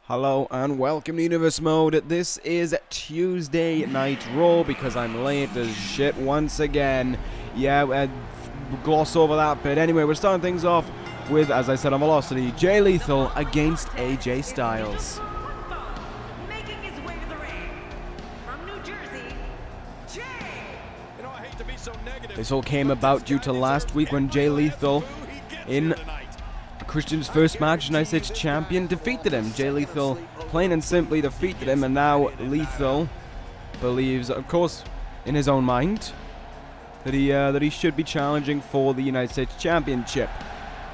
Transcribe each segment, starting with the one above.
Hello and welcome to Universe Mode. This is Tuesday Night Raw because I'm late as shit once again. Yeah, gloss over that bit. Anyway, we're starting things off with, as I said on Velocity, Jay Lethal against AJ Styles. Making his way to the ring from New Jersey, Jay. I hate to be so negative. This all came about due to last week when Jay Lethal, in Christian's first match, United States Champion, defeated him. Jay Lethal plain and simply defeated him, and now Lethal believes, of course, in his own mind, that he should be challenging for the United States Championship.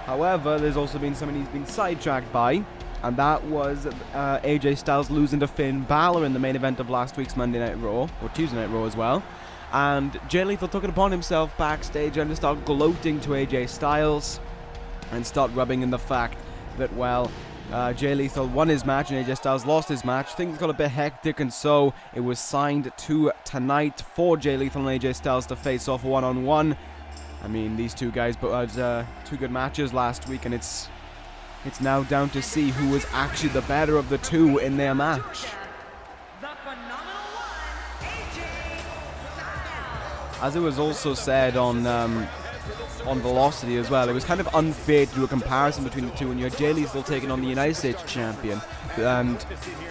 However, there's also been something he's been sidetracked by, and that was AJ Styles losing to Finn Balor in the main event of last week's Monday Night Raw, or Tuesday Night Raw as well. And Jay Lethal took it upon himself backstage and to start gloating to AJ Styles and start rubbing in the fact that, well, Jay Lethal won his match and AJ Styles lost his match. Things got a bit hectic, and so it was signed to tonight for Jay Lethal and AJ Styles to face off one-on-one. I mean, these two guys had two good matches last week, and it's now down to see who was actually the better of the two in their match. The phenomenal one, AJ Styles. As it was also said on Velocity as well, it was kind of unfair to do a comparison between the two, and you had Jay Lethal taking on the United States Champion and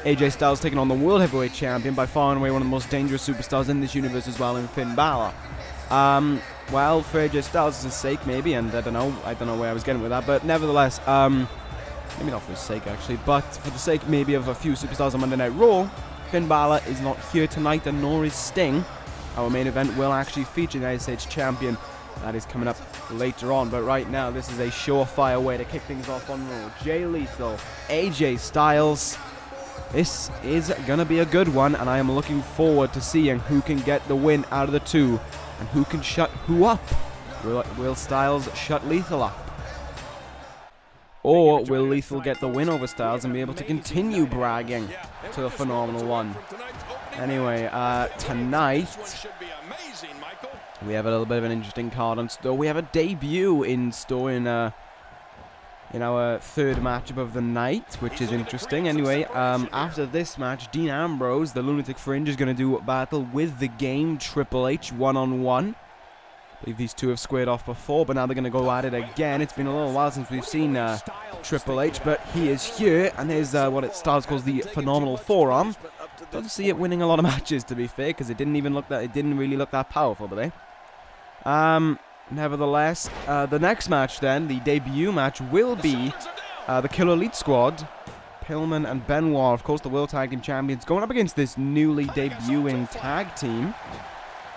AJ Styles taking on the World Heavyweight Champion, by far and away one of the most dangerous superstars in this universe as well, in Finn Balor. Well, for AJ Styles' sake maybe, and I don't know where I was getting with that, but nevertheless, maybe not for his sake actually, but for the sake maybe of a few superstars on Monday Night Raw, Finn Balor is not here tonight, and nor is Sting. Our main event will actually feature the United States Champion. That is coming up later on, but right now this is a surefire way to kick things off on Raw. Jay Lethal, AJ Styles. This is gonna be a good one, and I am looking forward to seeing who can get the win out of the two, and who can shut who up. Will Styles shut Lethal up? Or will Lethal get the win over Styles and be able to continue bragging to the phenomenal one? Anyway, tonight we have a little bit of an interesting card on store. We have a debut in store in our third matchup of the night, which is interesting. Anyway, after this match, Dean Ambrose, the Lunatic Fringe, is going to do battle with the Game Triple H one-on-one. I believe these two have squared off before, but now they're going to go at it again. It's been a little while since we've seen Triple H, but he is here, and there's what Styles calls the Phenomenal Forearm. Don't see it winning a lot of matches, to be fair, because it didn't really look that powerful today. Nevertheless, the next match then, the debut match, will be the Killer Elite Squad, PILLMAN and BENOIT, of course the World Tag Team Champions, going up against this newly debuting tag team,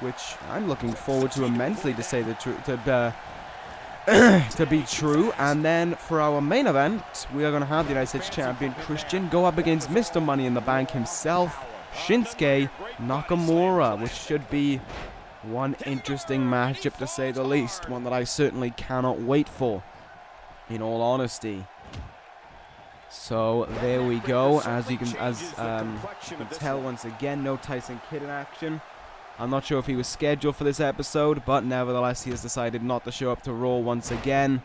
which I'm looking forward to immensely, to say the truth, to be true. And then for our main event, we are going to have the United States Champion Christian go up against Mr. Money in the Bank himself, Shinsuke Nakamura, which should be one interesting matchup, to say the least. One that I certainly cannot wait for, in all honesty. So there we go. As you can tell, once again, no Tyson Kidd in action. I'm not sure if he was scheduled for this episode, but nevertheless, he has decided not to show up to Raw once again.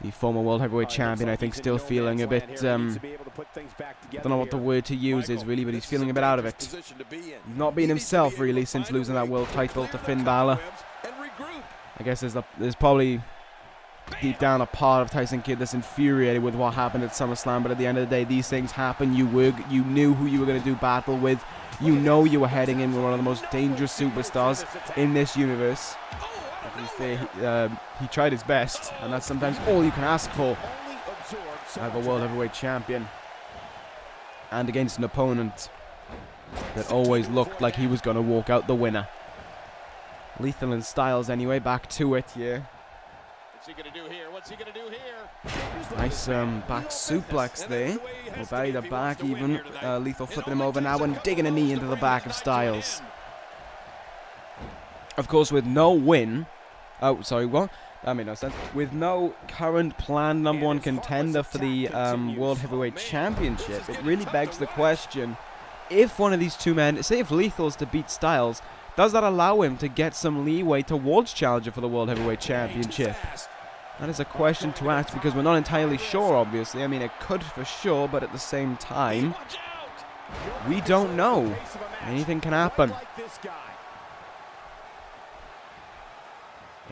The former World Heavyweight Champion, I think, still feeling a bit, I don't know what the word to use is really, but he's feeling a bit out of it. He's not been himself, really, since losing that world title to Finn Balor. I guess there's probably deep down a part of Tyson Kidd that's infuriated with what happened at SummerSlam, but at the end of the day, these things happen. You knew who you were going to do battle with. You know you were heading in with one of the most dangerous superstars in this universe. He tried his best, and that's sometimes all you can ask for out of a World Heavyweight Champion, and against an opponent that always looked like he was going to walk out the winner. Lethal and Styles, anyway, back to it here. What's he gonna do here? What's he gonna do here? Nice back suplex there. Or belly to back even. Lethal flipping him over now and digging a knee into the back of Styles. Of course, with no win. Oh, sorry, what? That made no sense. With no current planned number one contender for the World Heavyweight Championship, it really begs the question, if one of these two men, say if Lethal's to beat Styles, does that allow him to get some leeway towards challenger for the World Heavyweight Championship? That is a question to ask because we're not entirely sure, obviously. I mean, it could for sure, but at the same time, we don't know. Anything can happen.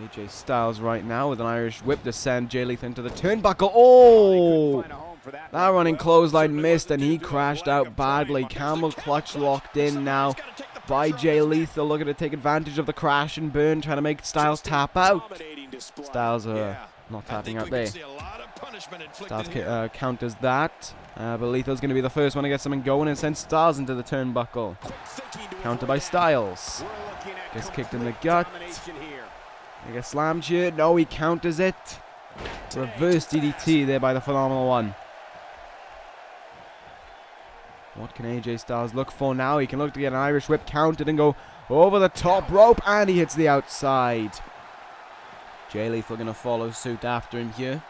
AJ Styles right now with an Irish whip to send Jay Lethal into the turnbuckle. Oh! That running clothesline missed and he crashed out badly. Camel clutch locked in now by Jay Lethal, looking to take advantage of the crash and burn, trying to make Styles tap out. Styles not tapping out there. Styles counters that. But Lethal's going to be the first one to get something going and send Styles into the turnbuckle. Counter by Styles. Gets kicked in the gut. He gets slammed here. No, he counters it. Reverse DDT there by the Phenomenal One. What can AJ Styles look for now? He can look to get an Irish whip counted and go over the top rope, and he hits the outside. Jay Lethal going to follow suit after him here.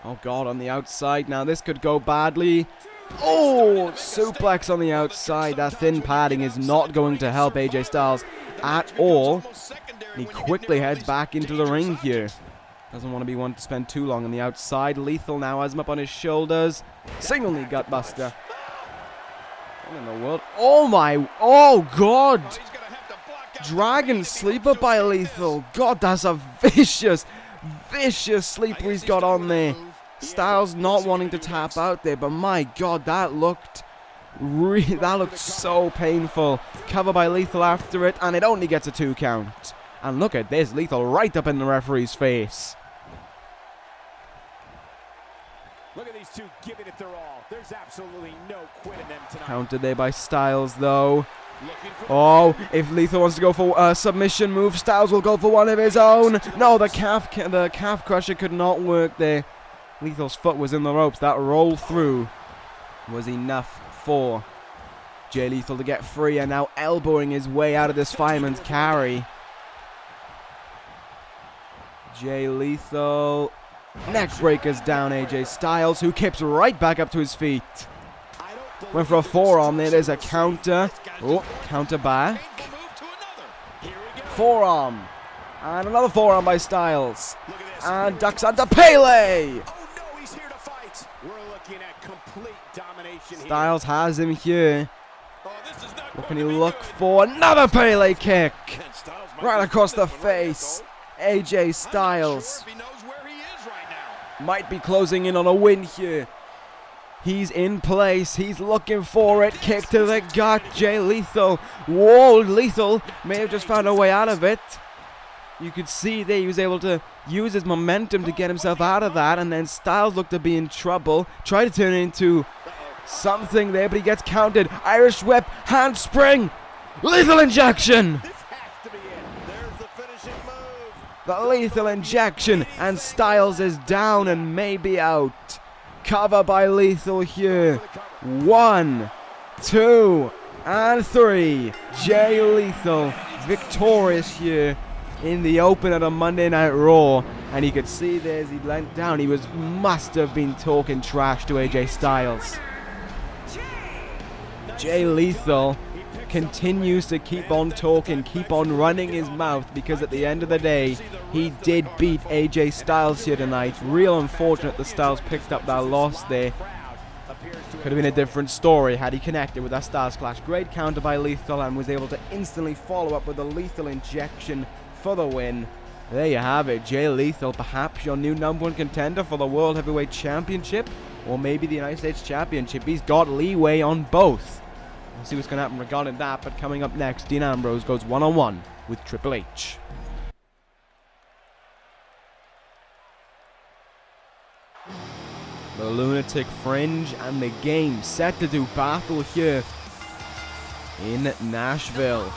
Oh God, on the outside. Now this could go badly. Oh, suplex on the outside. That thin padding is not going to help AJ Styles at all. He quickly heads back into the ring here. Doesn't want to be one to spend too long on the outside. Lethal now has him up on his shoulders. Single knee gutbuster. What in the world? Oh my, oh God. Dragon sleeper by Lethal. God, that's a vicious sleeper he's got on there. Styles not wanting to tap out there, but my God, that looked so painful. Cover by Lethal after it, and it only gets a 2 count. And look at this, Lethal right up in the referee's face. Look at these two giving it their all. There's absolutely no quit in them tonight. Countered there by Styles, though. Oh, if Lethal wants to go for a submission move, Styles will go for one of his own. No, the calf crusher could not work there. Lethal's foot was in the ropes. That roll through was enough for Jay Lethal to get free, and now elbowing his way out of this fireman's carry. Jay Lethal. Neck breakers down AJ Styles, who kips right back up to his feet. Went for a forearm there. There's a counter. Oh, counter back. Forearm. And another forearm by Styles. And ducks under Pele. Styles has him here. What can he look for? Another Pele kick. Right across the face. AJ Styles might be closing in on a win here. He's in place. He's looking for it. Kick to the gut. Jay Lethal. Whoa, Lethal may have just found a way out of it. You could see there he was able to use his momentum to get himself out of that. And then Styles looked to be in trouble. Tried to turn it into something there, but he gets counted. Irish whip. Handspring. Lethal injection. The lethal injection, and Styles is down and maybe out. Cover by Lethal here. 1, 2, and 3. Jay Lethal victorious here in the open of a Monday Night Raw. And you could see there as he leant down, he must have been talking trash to AJ Styles. Jay Lethal continues to keep on talking, keep on running his mouth, because at the end of the day, he did beat AJ Styles here tonight. Real unfortunate that Styles picked up that loss there. Could have been a different story had he connected with that Styles clash. Great counter by Lethal, and was able to instantly follow up with a lethal injection for the win. There you have it. Jay Lethal, perhaps your new #1 contender for the World Heavyweight Championship, or maybe the United States Championship. He's got leeway on both. We'll see what's going to happen regarding that, but coming up next, Dean Ambrose goes one-on-one with Triple H. The Lunatic Fringe and the Game set to do battle here in Nashville.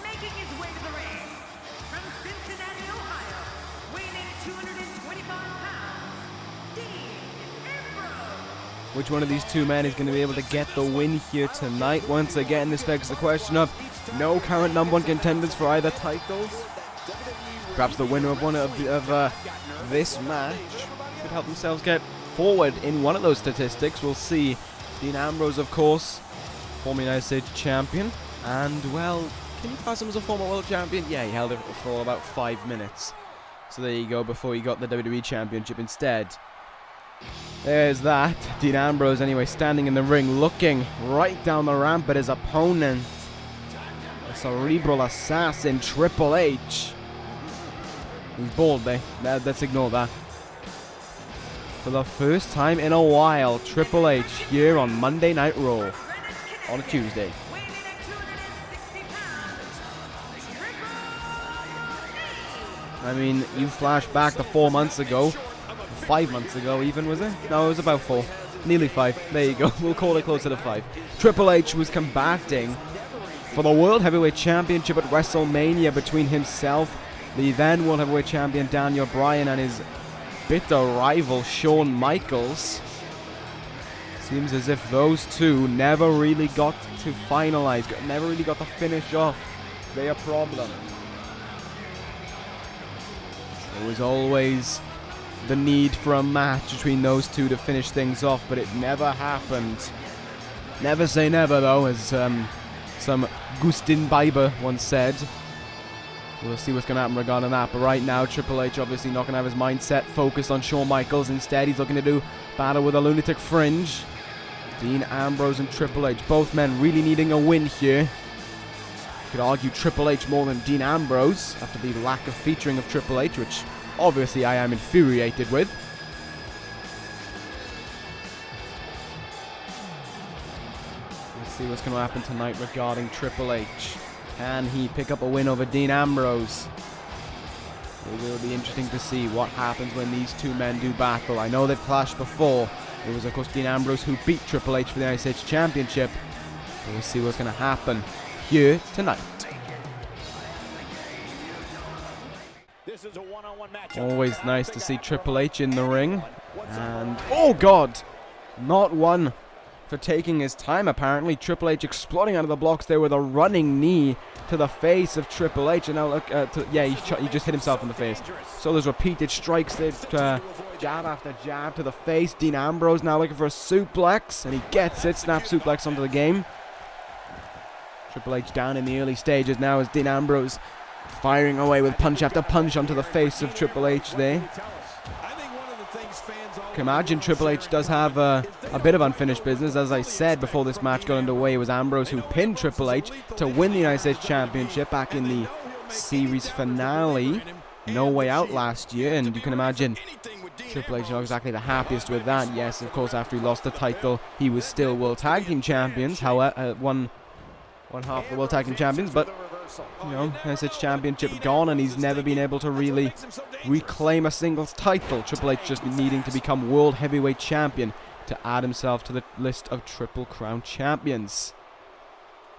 Making his way to the ring from Cincinnati, Ohio, weighing in 225 pounds, Dean Ambrose. Which one of these two men is going to be able to get the win here tonight? Once again, this begs the question of no current #1 contenders for either titles. Perhaps the winner of one of this match could help themselves get forward in one of those statistics. We'll see. Dean Ambrose, of course, former United States champion, and well, Can you class him as a former world champion? Yeah, he held it for about 5 minutes. So there you go, before he got the WWE Championship instead. There's that. Dean Ambrose, anyway, standing in the ring, looking right down the ramp at his opponent. The cerebral assassin, Triple H. He's bald, eh? Let's ignore that. For the first time in a while, Triple H here on Monday Night Raw. On a Tuesday. I mean, you flash back to 4 months ago. 5 months ago even, was it? No, it was about 4. Nearly 5. There you go. We'll call it closer to 5. Triple H was combating for the World Heavyweight Championship at WrestleMania between himself, the then World Heavyweight Champion Daniel Bryan, and his bitter rival Shawn Michaels. Seems as if those two never really got to finalize, never really got to finish off their problem. There was always the need for a match between those two to finish things off, but it never happened. Never say never, though, as some Gustin Bieber once said. We'll see what's going to happen regarding that, but right now Triple H obviously not going to have his mindset focused on Shawn Michaels. Instead, he's looking to do battle with a lunatic fringe. Dean Ambrose and Triple H, both men really needing a win here. You could argue Triple H more than Dean Ambrose after the lack of featuring of Triple H, which obviously I am infuriated with. Let's see what's going to happen tonight regarding Triple H. Can he pick up a win over Dean Ambrose? It will be interesting to see what happens when these two men do battle. I know they've clashed before. It was, of course, Dean Ambrose who beat Triple H for the United States Championship. We'll see what's going to happen here tonight. This is a one-on-one match. Always nice to see Triple H in the ring. And, oh God, not one for taking his time, apparently. Triple H exploding out of the blocks there with a running knee to the face of Triple H. And now look, he just hit himself in the face. So there's repeated strikes there, jab after jab to the face. Dean Ambrose now looking for a suplex, and he gets it. Snap suplex onto the game. Triple H down in the early stages now as Dean Ambrose firing away with punch after punch onto the face of Triple H there. Can imagine Triple H does have a bit of unfinished business. As I said before this match got underway, it was Ambrose who pinned Triple H to win the United States Championship back in the series finale, No Way Out last year. And you can imagine Triple H not exactly the happiest with that. Yes, of course, after he lost the title, he was still World Tag Team Champions. However, one half of the World Tag Team Champions, but you know, United States Championship gone, and he's never been able to really reclaim a singles title. Triple H just needing to become World Heavyweight Champion to add himself to the list of Triple Crown Champions.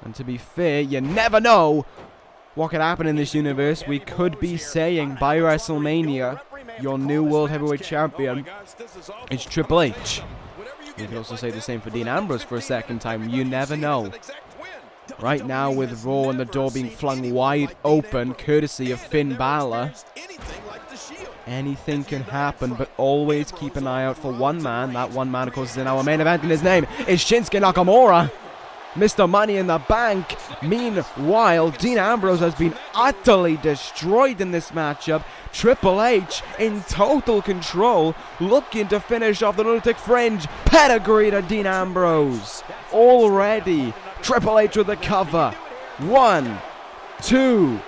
And to be fair, you never know what could happen in this universe. We could be saying by WrestleMania, your new World Heavyweight Champion is Triple H. We could also say the same for Dean Ambrose for a second time. You never know. Right now, with Raw and the door being flung wide open, courtesy of Finn Balor, anything can happen, but always keep an eye out for one man. That one man, of course, is in our main event, and his name is Shinsuke Nakamura, Mr. Money in the Bank. Meanwhile, Dean Ambrose has been utterly destroyed in this matchup. Triple H in total control, looking to finish off the lunatic fringe. Pedigree to Dean Ambrose. Already, Triple H with the cover. 1, 2,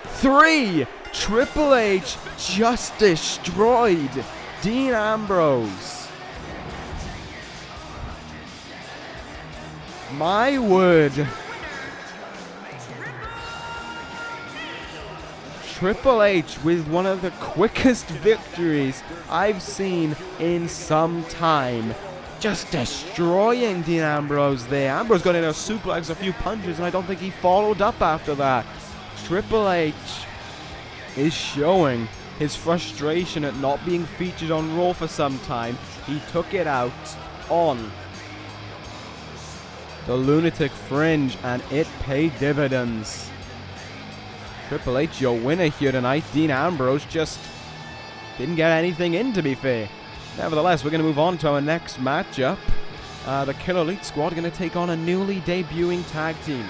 3. Triple H just destroyed Dean Ambrose. My word. Triple H with one of the quickest victories I've seen in some time. Just destroying Dean Ambrose there. Ambrose got in a suplex, a few punches, and I don't think he followed up after that. Triple H is showing his frustration at not being featured on Raw for some time. He took it out on the lunatic fringe, and it paid dividends. Triple H, your winner here tonight. Dean Ambrose just didn't get anything in, to be fair. Nevertheless, we're going to move on to our next matchup. The Killer Elite Squad are going to take on a newly debuting tag team.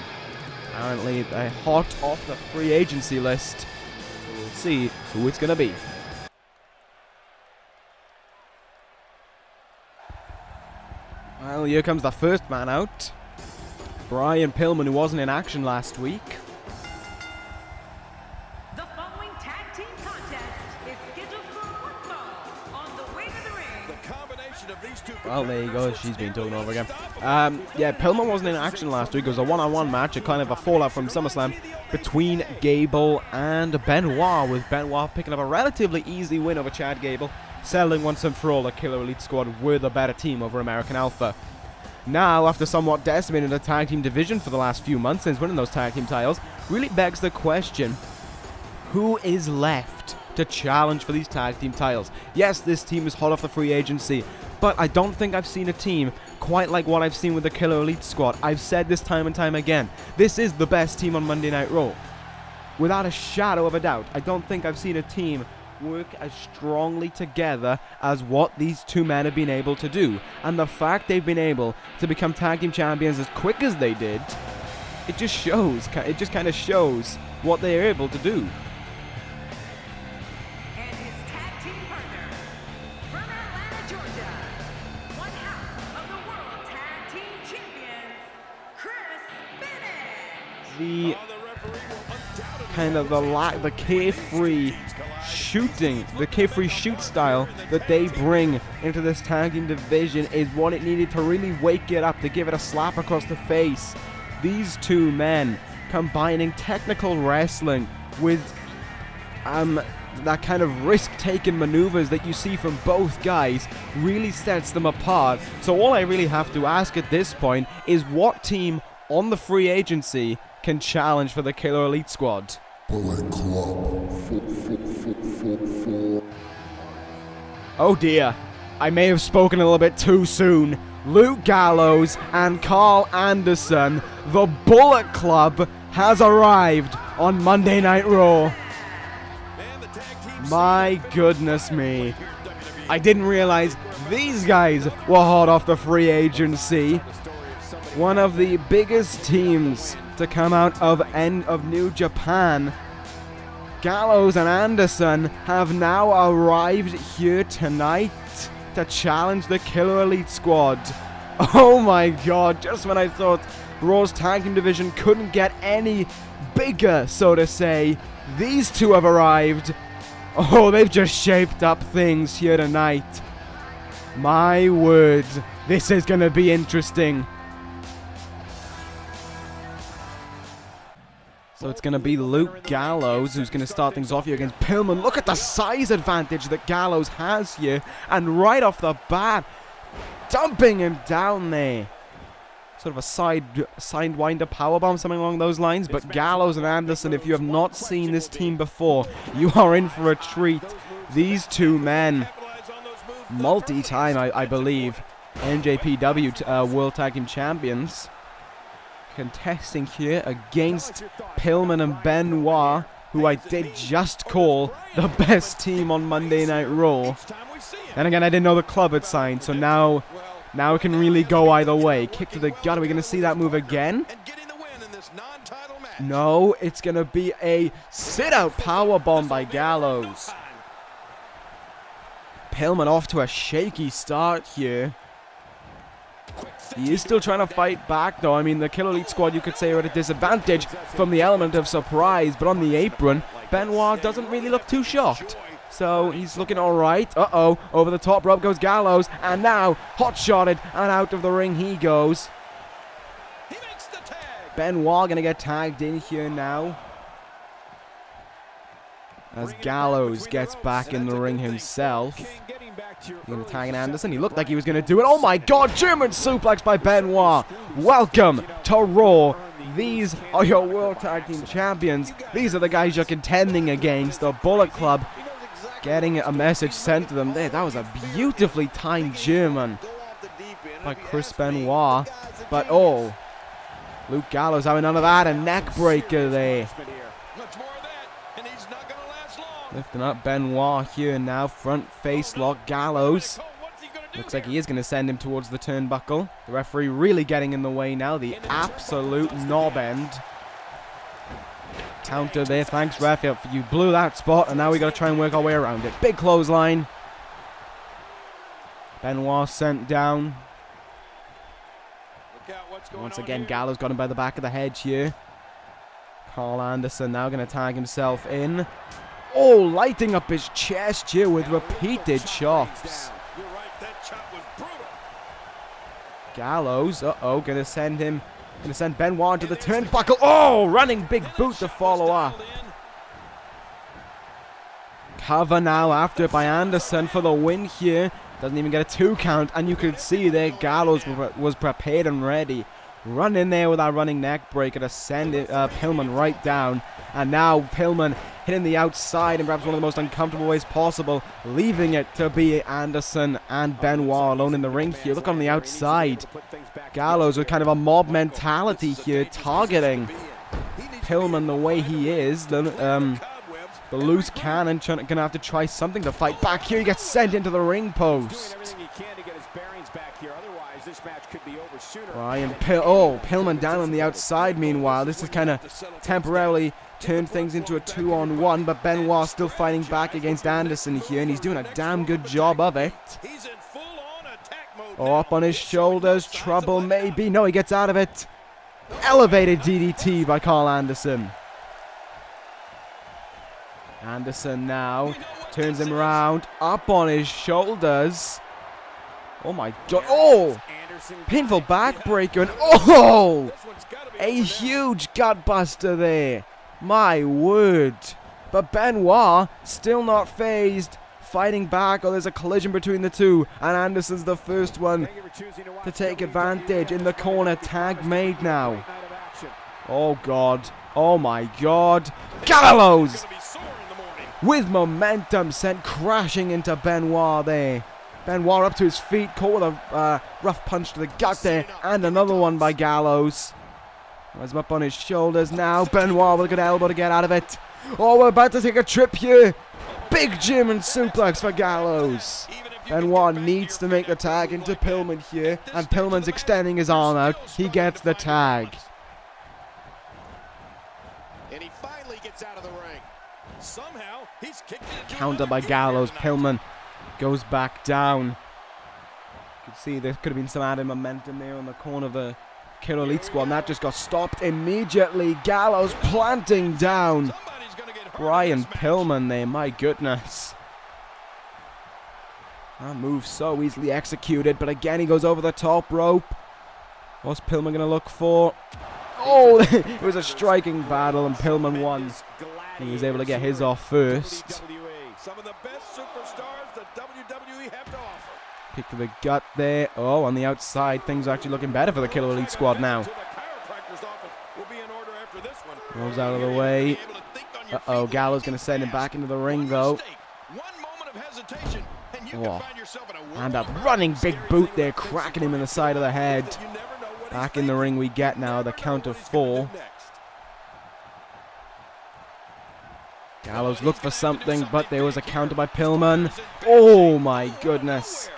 Apparently, they're hot off the free agency list. So we'll see who it's going to be. Well, here comes the first man out. Brian Pillman, who wasn't in action last week. The following tag team contest is scheduled for one fall on the way to the ring. The combination of these two. Well, there you go. She's been taken over again. Yeah, Pillman wasn't in action last week. It was a one-on-one match, a kind of a fallout from SummerSlam between Gable and Benoit, with Benoit picking up a relatively easy win over Chad Gable, settling once and for all the Killer Elite Squad were the better team over American Alpha. Now, after somewhat decimating the tag team division for the last few months since winning those tag team titles, really begs the question, who is left to challenge for these tag team titles? Yes, this team is hot off the free agency, but I don't think I've seen a team quite like what I've seen with the Killer Elite Squad. I've said this time and time again. This is the best team on Monday Night Raw. Without a shadow of a doubt, I don't think I've seen a team work as strongly together as what these two men have been able to do. And the fact they've been able to become tag team champions as quick as they did, it just shows, it just kind of shows what they're able to do. And his tag team partner, from Atlanta, Georgia, one half of the World Tag Team Champions, Chris Bennett. The kind of the carefree shooting, the carefree shoot style that they bring into this tag team division is what it needed to really wake it up, to give it a slap across the face. These two men combining technical wrestling with that kind of risk-taking maneuvers that you see from both guys really sets them apart. So all I really have to ask at this point is what team on the free agency can challenge for the Killer Elite Squad? Bullet Club. Oh dear, I may have spoken a little bit too soon. Luke Gallows and Carl Anderson, the Bullet Club, has arrived on Monday Night Raw. My goodness me. I didn't realize these guys were hot off the free agency. One of the biggest teams to come out of New Japan. Gallows and Anderson have now arrived here tonight to challenge the Killer Elite Squad. Oh my god, just when I thought Raw's tag team division couldn't get any bigger, so to say, these two have arrived. Oh, they've just shaped up things here tonight. My word, this is going to be interesting. So it's going to be Luke Gallows who's going to start things off here against Pillman. Look at the size advantage that Gallows has here. And right off the bat, dumping him down there. Sort of a sidewinder powerbomb, something along those lines. But Gallows and Anderson, if you have not seen this team before, you are in for a treat. These two men, multi-time, I believe, NJPW World Tag Team Champions, contesting here against Pillman and Benoit, who I did just call the best team on Monday Night Raw. And again, I didn't know the club had signed, so now it can really go either way. Kick to the gut. Are we going to see that move again? No, it's going to be a sit-out powerbomb by Gallows. Pillman off to a shaky start here. He is still trying to fight back, though. I mean, the Killer Elite Squad, you could say, are at a disadvantage from the element of surprise. But on the apron, Benoit doesn't really look too shocked. So he's looking all right. Uh-oh. Over the top rope goes Gallows. And now, hot-shotted, and out of the ring he goes. Benoit going to get tagged in here now, as Gallows gets back in the ring himself. He's going to tag in Anderson. He looked like he was going to do it. Oh my god, German suplex by Benoit. Welcome to Raw. These are your World Tag Team Champions. These are the guys you're contending against. The Bullet Club getting a message sent to them there. That was a beautifully timed German by Chris Benoit. But oh, Luke Gallows having none of that. A neck breaker there. Lifting up Benoit here now, front face lock. Gallows looks like he is going to send him towards the turnbuckle. The referee really getting in the way now, the absolute knob end. counter there. Thanks, ref. You blew that spot, and now we got to try and work our way around it. Big clothesline. Benoit sent down. Once again, Gallows got him by the back of the head here. Carl Anderson now going to tag himself in. Oh, lighting up his chest here with repeated chops. Gallows, going to send Benoit to the turnbuckle. Oh, running big boot to follow up. Cover now after by Anderson for the win here. Doesn't even get a 2 count, and you could see there Gallows was prepared and ready. Run in there with that running neck breaker to send Pillman right down. And now Pillman hitting the outside in perhaps one of the most uncomfortable ways possible, leaving it to be Anderson and Benoit alone in the ring here. Look on the outside. Gallows with kind of a mob mentality here, targeting Pillman the way he is. The loose cannon gonna have to try something to fight back here. He gets sent into the ring post. Pillman down on the outside meanwhile. This has kind of temporarily turned things into a 2-on-1, but Benoit still fighting back against Anderson here, and he's doing a damn good job of it. Up on his shoulders, trouble maybe. No, he gets out of it. Elevated DDT by Carl Anderson. Anderson now turns him around, up on his shoulders. Oh my god. Oh! Painful backbreaker. And oh! A huge gutbuster there. My word. But Benoit still not phased. Fighting back. Oh, there's a collision between the two. And Anderson's the first one to take advantage. In the corner. Tag made now. Oh god. Oh my god. Gallows! With momentum sent crashing into Benoit there. Benoit up to his feet, caught with a rough punch to the gut there, and another one by Gallows. Has him up on his shoulders now. Benoit with a good elbow to get out of it. Oh, we're about to take a trip here. Big German suplex for Gallows. Benoit needs to make the tag into Pillman here, and Pillman's extending his arm out. He gets the tag. And he finally gets out of the ring. Somehow, he's kicked it. Counter by Gallows. Pillman goes back down. You can see there could have been some added momentum there on the corner of the Killer Elite Squad, and that just got stopped immediately. Gallows planting down Brian Pillman there. My goodness. That move so easily executed, but again he goes over the top rope. What's Pillman going to look for? Oh, it was a striking battle, and Pillman won. He was able to get his off first. Some of the best superstars the WWE have to offer. Kick to the gut there. Oh, on the outside, things are actually looking better for the Killer Elite Squad now. Rolls out of the way. Uh-oh, Gallows going to send him back into the ring, though. Oh, and a running big boot there, cracking him in the side of the head. Back in the ring we get now, the count of 4. Gallows looked for something, but there was a counter by Pillman. Oh my goodness.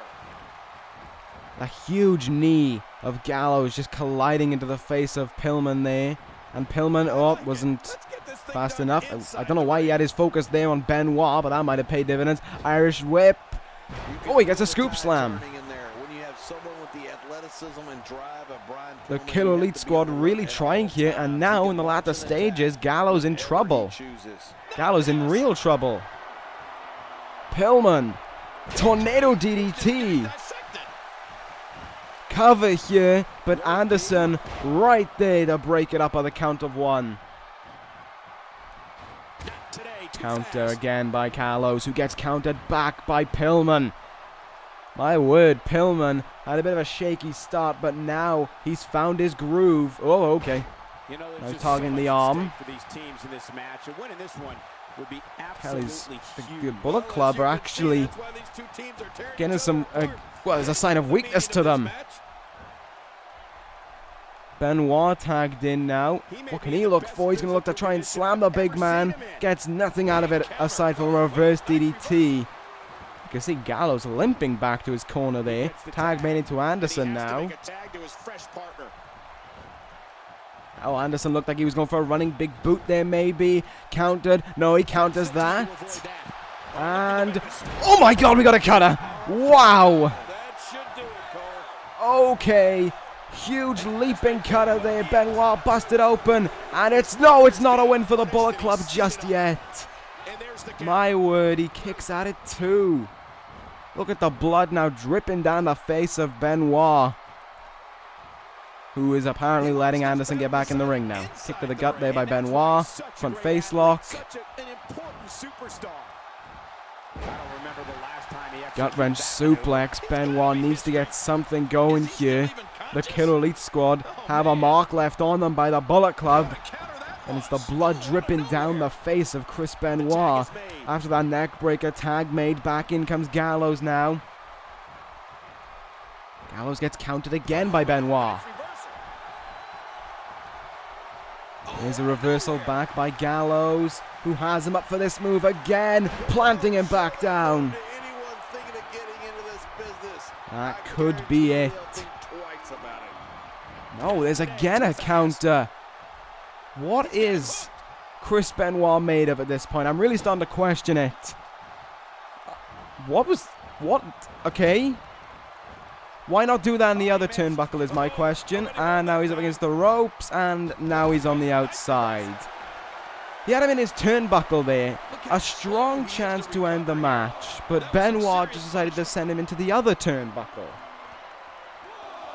A huge knee of Gallows just colliding into the face of Pillman there. And Pillman, wasn't fast enough. I don't know why he had his focus there on Benoit, but that might have paid dividends. Irish whip. Oh, he gets a scoop slam. The Killer Elite Squad really trying here, and now in the latter stages, Gallows in trouble. Gallows in real trouble. Pillman. Tornado DDT. Cover here, but Anderson right there to break it up by the count of 1. Counter again by Gallows, who gets countered back by Pillman. My word, Pillman had a bit of a shaky start, but now he's found his groove. Oh, okay. Now targeting the arm. Kelly's the Bullet Club are actually getting some, there's a sign of weakness to them. Benoit tagged in now. What can he look for? He's going to look to try and slam the big man. Gets nothing out of it aside from a reverse DDT. You can see Gallows limping back to his corner there. Tag made into Anderson now. Oh, Anderson looked like he was going for a running big boot there, maybe. Countered. No, he counters that. And... oh my god, we got a cutter! Wow! That should do it, Cole. Okay. Huge leaping cutter there. Benoit busted open. And it's... no, it's not a win for the Bullet Club just yet. And there's the My word, he kicks at it too. Look at the blood now dripping down the face of Benoit, who is apparently letting Anderson get back in the ring now. Kick to the gut there by Benoit. Front face lock. such an important superstar. I don't remember the last time he Gut wrench suplex. Benoit needs to get something going here. The Killer Elite Squad have a mark left on them by the Bullet Club. And it's the blood dripping down the face of Chris Benoit. After that neck breaker tag made, back in comes Gallows now. Gallows gets counted again by Benoit. There's a reversal back by Gallows, who has him up for this move again, planting him back down. Anyone thinking of getting into this business, That could be it. twice about it. No, there's again a counter. What is Chris Benoit made of at this point? I'm really starting to question it. What? Okay. Why not do that in the other turnbuckle is my question. And now he's up against the ropes, and now he's on the outside. He had him in his turnbuckle there. A strong chance to end the match, but Benoit just decided to send him into the other turnbuckle.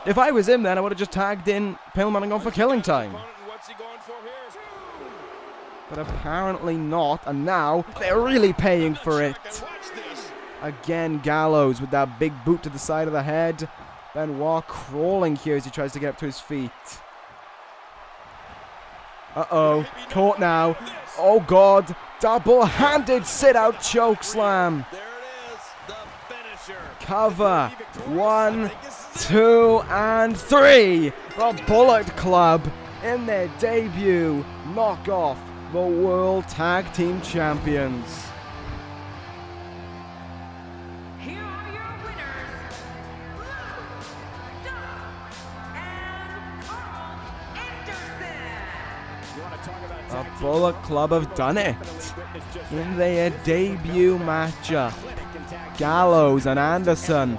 If I was him then, I would have just tagged in Pillman and gone for killing time. What's he going for here? But apparently not, and now they're really paying for it. Watch this. Again, Gallows with that big boot to the side of the head. Benoit crawling here as he tries to get up to his feet. Uh-oh, caught now. Oh god, double-handed sit-out choke slam. There it is, the finisher. Cover. 1, 2, and 3. The Bullet Club in their debut knock off the World Tag Team Champions. Here are your winners, Doug and Carl Anderson. You want to talk about The Bullet Club have done it in their debut matchup. Gallows and Anderson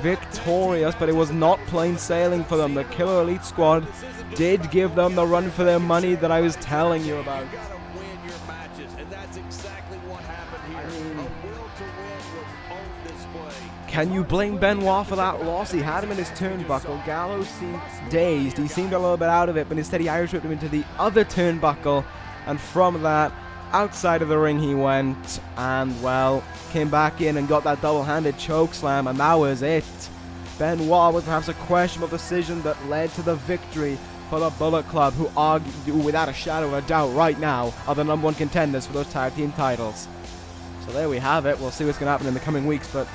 victorious, but it was not plain sailing for them. The Killer Elite Squad did give them the run for their money that I was telling you about. You gotta win your matches, and that's exactly what happened here. A will to win was on display. Can you blame Benoit for that loss? He had him in his turnbuckle. Gallows seemed dazed. He seemed a little bit out of it, but instead he Irish whipped him into the other turnbuckle, and from that, outside of the ring he went, and well, came back in and got that double-handed choke slam, and that was it. Benoit with perhaps a questionable decision that led to the victory for the Bullet Club, who argue without a shadow of a doubt right now are the #1 contenders for those tag team titles. So there we have it. We'll see what's going to happen in the coming weeks, but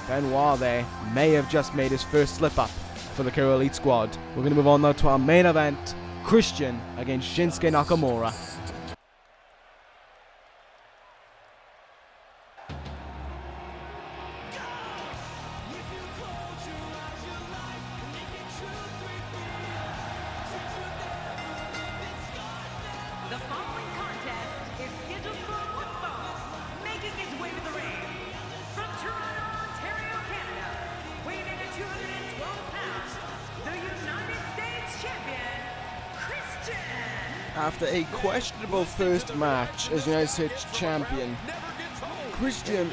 Benoit there may have just made his first slip-up for the Killer Elite Squad. We're going to move on now to our main event, Christian against Shinsuke Nakamura. The following contest is scheduled for one fall, making his way to the ring. From Toronto, Ontario, Canada, weighing in at 212 pounds, the United States Champion, Christian. After a questionable first match as United States Champion, Christian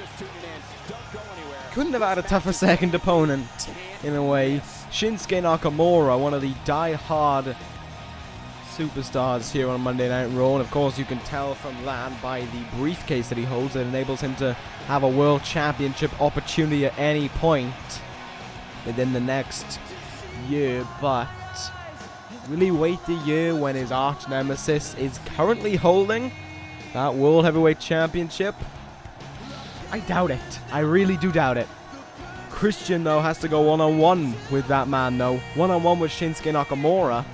couldn't have had a tougher second opponent, in a way. Shinsuke Nakamura, one of the die-hard superstars here on Monday Night Raw, and of course you can tell from that by the briefcase that he holds that enables him to have a World Championship opportunity at any point within the next year, but really wait a year when his arch nemesis is currently holding that World Heavyweight Championship? I doubt it. I really do doubt it. Christian, though, has to go one-on-one with that man, though. One-on-one with Shinsuke Nakamura.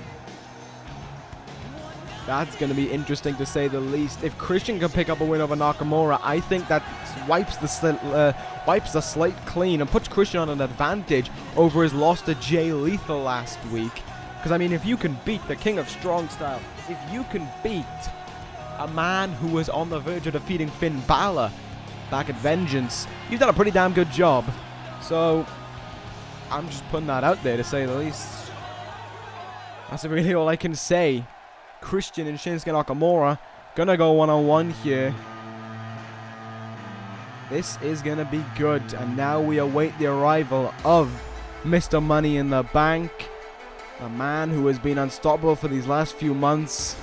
That's going to be interesting, to say the least. If Christian can pick up a win over Nakamura, I think that wipes the slate clean and puts Christian on an advantage over his loss to Jay Lethal last week. Because, I mean, if you can beat the King of Strong Style, if you can beat a man who was on the verge of defeating Finn Balor back at Vengeance, you've done a pretty damn good job. So, I'm just putting that out there to say the least. That's really all I can say. Christian and Shinsuke Nakamura gonna go one-on-one here. This is gonna be good. And now we await the arrival of Mr. Money in the Bank. A man who has been unstoppable for these last few months.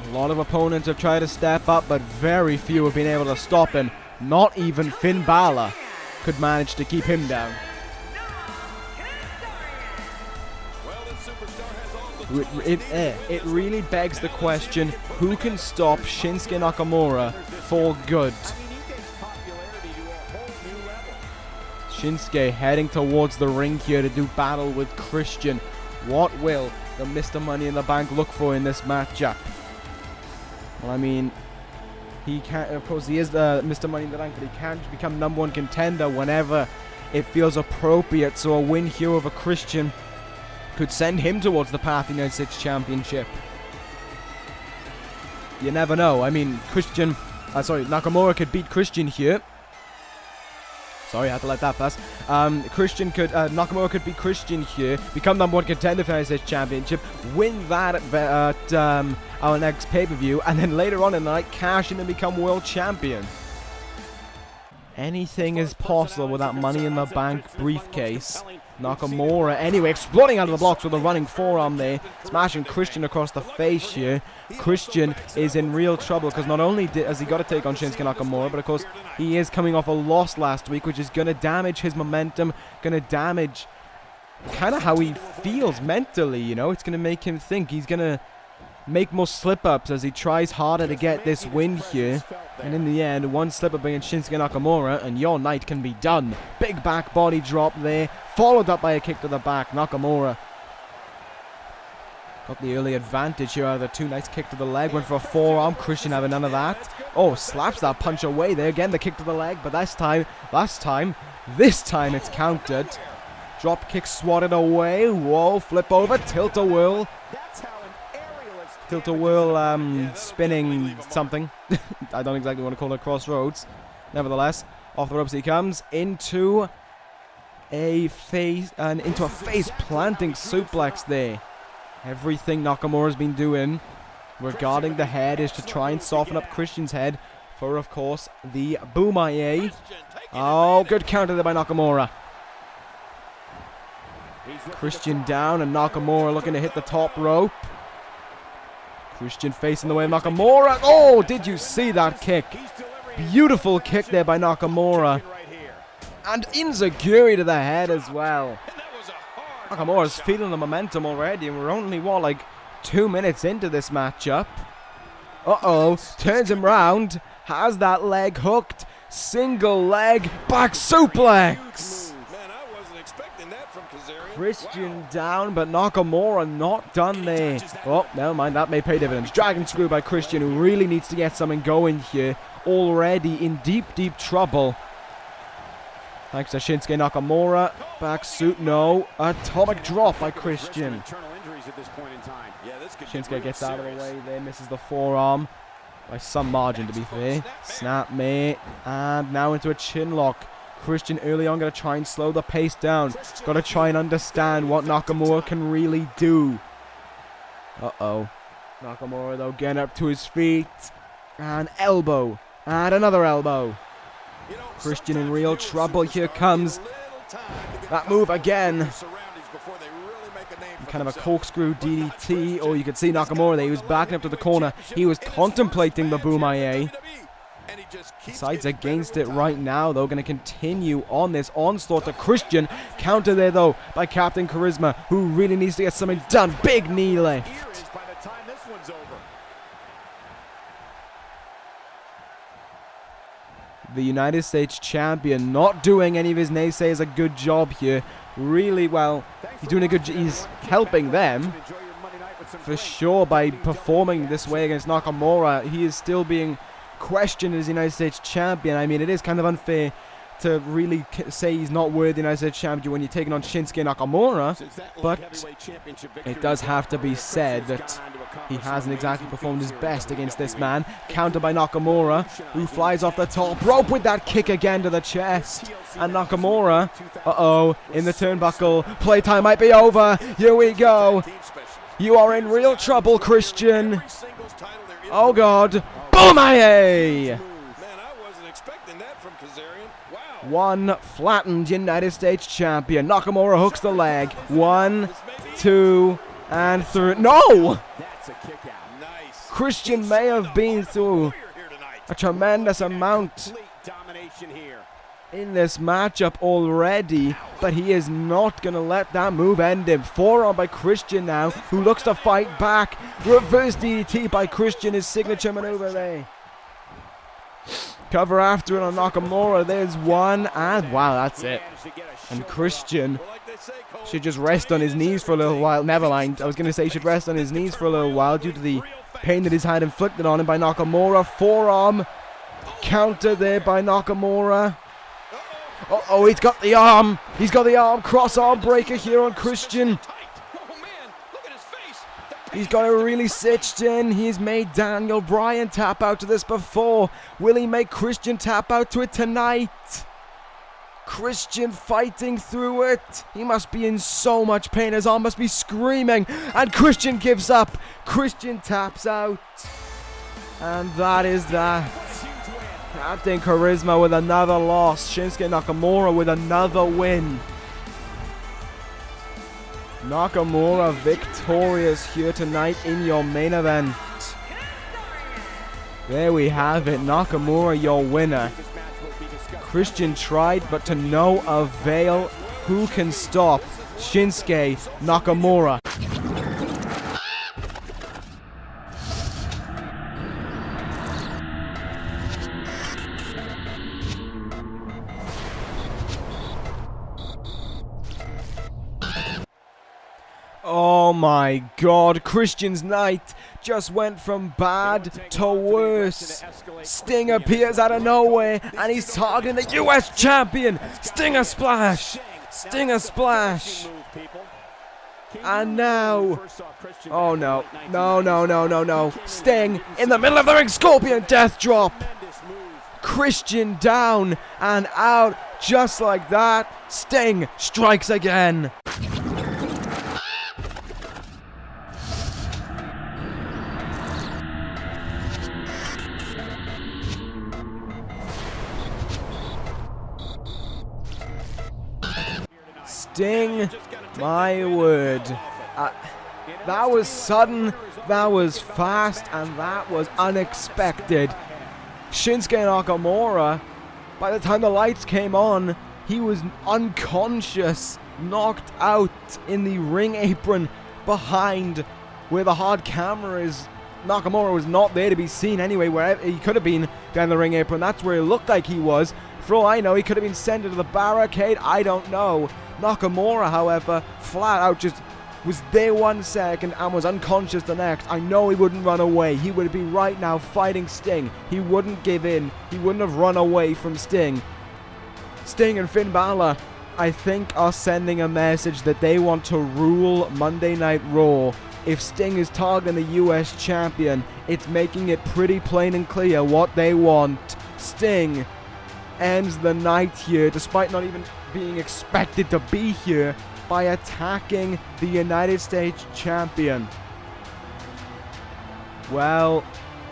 A lot of opponents have tried to step up, but very few have been able to stop him. Not even Finn Balor could manage to keep him down. It really begs the question, who can stop Shinsuke Nakamura for good? Shinsuke heading towards the ring here to do battle with Christian. What will the Mr. Money in the Bank look for in this matchup? Well, I mean, he can't, of course he is the Mr. Money in the Bank, but he can't become #1 contender whenever it feels appropriate. So a win here over Christian could send him towards the path to the United States Championship. You never know. I mean, Nakamura could beat Christian here. Sorry, I had to let that pass. Nakamura could beat Christian here, become #1 contender for the United States Championship, win that at our next pay-per-view, and then later on in the night cash in and become world champion. Anything is possible with that Money in the Bank briefcase. Nakamura, anyway, exploding out of the blocks with a running forearm there, smashing Christian across the face here. Christian is in real trouble because not only has he got to take on Shinsuke Nakamura, but of course he is coming off a loss last week, which is going to damage his momentum, going to damage kind of how he feels mentally, you know. It's going to make him think. He's going to make more slip-ups as he tries harder to get this win here. And in the end, one slip-up against Shinsuke Nakamura, and your night can be done. Big back body drop there, followed up by a kick to the back. Nakamura got the early advantage here. The two nice kick to the leg, went for a forearm. Christian having none of that. Oh, slaps that punch away there. Again, the kick to the leg, but this time it's countered. Drop kick swatted away. Whoa, flip over, tilt-a-whirl. Tilt-a-whirl, spinning something. I don't exactly want to call it crossroads. Nevertheless, off the ropes he comes into a face-planting suplex there. Everything Nakamura's been doing regarding the head is to try and soften up Christian's head for, of course, the Boomaye. Oh, good counter there by Nakamura. Christian down and Nakamura looking to hit the top rope. Christian facing the way of Nakamura. Oh, did you see that kick? Beautiful kick there by Nakamura. And Inzaguri to the head as well. Nakamura's feeling the momentum already, and we're only, what, like 2 minutes into this matchup. Uh-oh, turns him round, has that leg hooked, single leg, back suplex. Christian down, but Nakamura not done there. Oh, never mind, that may pay dividends. Dragon screw by Christian, who really needs to get something going here. Already in deep, deep trouble. Thanks to Shinsuke Nakamura. Back suit, no. Atomic drop by Christian. Shinsuke gets out of the way there, misses the forearm. By some margin, to be fair. Snap, mate. And now into a chin lock. Christian early on going to try and slow the pace down. Got to try and understand what Nakamura can really do. Uh-oh. Nakamura, though, getting up to his feet. And elbow. And another elbow. Christian in real trouble. Here comes that move again. Kind of a corkscrew DDT. Or you could see Nakamura there. He was backing up to the corner. He was contemplating the Boomaye. Decides against it right now, though. Going to continue on this onslaught to Christian. Counter there, though, by Captain Charisma, who really needs to get something done. Big knee lift. The United States champion not doing any of his naysayers a good job here. Really well. He's helping them for sure by performing this way against Nakamura. He is still being questioned as United States champion. I mean, it is kind of unfair to really say he's not worthy as a champion when you're taking on Shinsuke Nakamura, but it does have to be said that he hasn't exactly performed his best against this man. Countered by Nakamura, who flies off the top rope with that kick again to the chest. And Nakamura, in the turnbuckle. Playtime might be over. Here we go. You are in real trouble, Christian. Oh, God. Boom-a-hey! One flattened United States champion. Nakamura hooks the leg. 1, 2, and 3. No! Christian may have been through a tremendous amount in this matchup already, but he is not going to let that move end him. Forearm by Christian now, who looks to fight back. Reverse DDT by Christian, his signature maneuver there. Cover after it on Nakamura. There's one, and wow, that's it. And Christian should just rest on his knees for a little while. Never mind, I was going to say he should rest on his knees for a little while due to the pain that he's had inflicted on him by Nakamura. Forearm counter there by Nakamura. Uh-oh, he's got the arm. He's got the arm. Cross arm breaker here on Christian. He's got it really stitched in. He's made Daniel Bryan tap out to this before. Will he make Christian tap out to it tonight? Christian fighting through it. He must be in so much pain. His arm must be screaming. And Christian gives up. Christian taps out. And that is that. Captain Charisma with another loss. Shinsuke Nakamura with another win. Nakamura victorious here tonight in your main event. There we have it. Nakamura your winner. Christian tried, but to no avail. Who can stop Shinsuke Nakamura? Oh my God, Christian's night just went from bad to worse. Sting appears out of nowhere and he's targeting the US champion. Stinger splash. Stinger splash. And now, oh no, no. Sting in the middle of the ring, Scorpion death drop. Christian down and out just like that. Sting strikes again. Sting, my word. That was sudden, that was fast, and that was unexpected. Shinsuke Nakamura, by the time the lights came on, he was unconscious, knocked out in the ring apron behind where the hard camera is. Nakamura was not there to be seen anyway. Wherever he could have been down the ring apron, that's where it looked like he was. For all I know, he could have been sent into the barricade. I don't know. Nakamura, however, flat out just was there 1 second and was unconscious the next. I know he wouldn't run away. He would be right now fighting Sting. He wouldn't give in. He wouldn't have run away from Sting. Sting and Finn Balor, I think, are sending a message that they want to rule Monday Night Raw. If Sting is targeting the US champion, it's making it pretty plain and clear what they want. Sting ends the night here, despite not even being expected to be here, by attacking the United States champion. Well,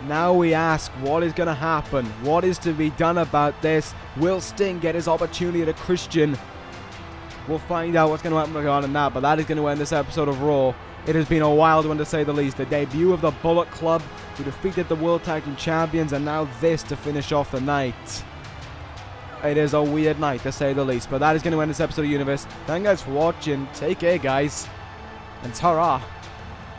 now we ask, what is going to happen? What is to be done about this? Will Sting get his opportunity to Christian? We'll find out what's going to happen regarding that, but that is going to end this episode of Raw. It has been a wild one to say the least. The debut of the Bullet Club, who defeated the World Tag Team Champions, and now this to finish off the night. It is a weird night, to say the least. But that is going to end this episode of Universe. Thank you guys for watching. Take care, guys. And ta-ra.